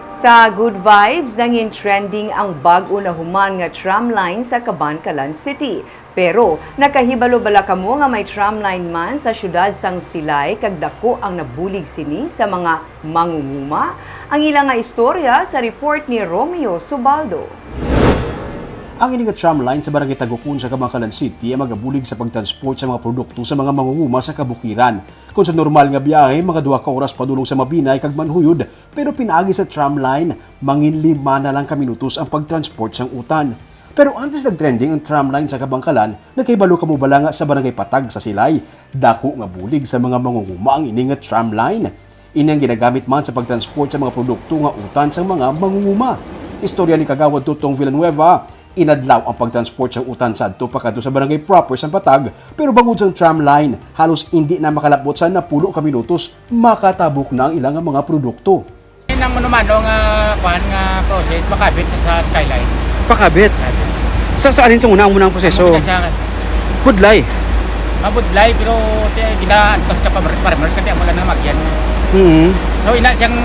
Sa Good Vibes, nangin trending ang bag-o na human nga tramline sa Kabankalan City. Pero nakahibalo bala kamo nga may tramline man sa syudad sang Silay kag dako ang nabulig sini sa mga mangunguma? Ang ilang nga istorya sa report ni Romeo Subaldo. Ang ini nga tramline sa barangay Tagukon sa Kabankalan City ay magabulig sa pagtransport sa mga produkto sa mga mangunguma sa kabukiran. Kung sa normal nga biyahe, mga 2 ka oras padulong sa Mabinay kag Manhuyod, pero pinagi sa tramline, mangin 5 na lang ka minutos ang pagtransport sang utan. Pero antes nag-trending ang tramline sa Kabangkalan, nakahibalo kamo bala nga sa barangay Patag sa Silay, dako nga bulig sa mga mangunguma ang ini nga tramline. Ini ang ginagamit man sa pagtransport sa mga produkto nga utan sa mga mangunguma. Istorya ni Kagawad Tutong Villanueva, inadlaw ang pagtransport sa utan sadto pakadto sa barangay proper sa Patag, pero bangod sa tramline, halos hindi na makalabot sa 10 ka minutos, makatabok na ang ilang mga produkto. Nang manumano nga kuan nga process makabit sa skyline. Pakabit? Sa alin sa unang proseso? Budlay? Mabudlay pero ginaantos ka pa farmers kasi wala na magyan. So ina siyang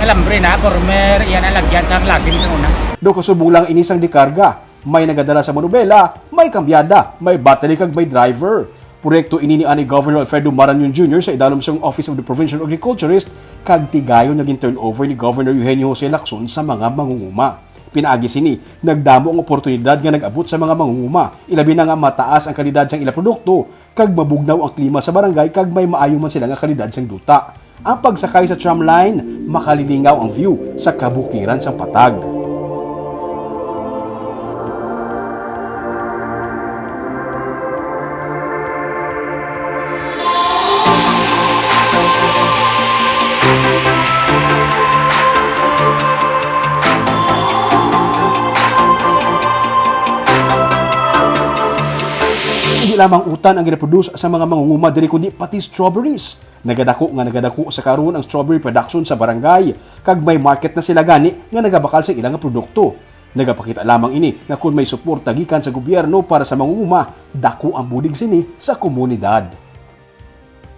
alambre na former iyan ang lagyan sa lagin sa una. Do kasubong lang inisang dikarga, may nagadala sa manubela, may kambyada, may battery kag may driver. Proyekto ini ni Governor Alfredo Marañon Jr. sa idalom sa Office of the Provincial Agriculturist kag tigayon naging turnover ni Governor Eugenio Jose Lacson sa mga mangunguma. Pinagi sini, nagdamo ang oportunidad nga nag-abot sa mga mangunguma. Ilabi na nga mataas ang kalidad sang ila produkto, kag mabugnaw ang klima sa barangay kag may maayo man sila nga kalidad sang duta. Ang pagsakay sa tramline, makalilingaw ang view sa kabukiran sang Patag. Hindi lamang utan ang ginaproduce sa mga mangunguma diri kundi pati strawberries. Nagadako sa karon ang strawberry production sa barangay kag may market na sila gani nga nagabakal sa ilang produkto. Nagapakita lamang ini nga kung may suporta gikan sa gobyerno para sa mangunguma, dako ang bulig sini sa komunidad.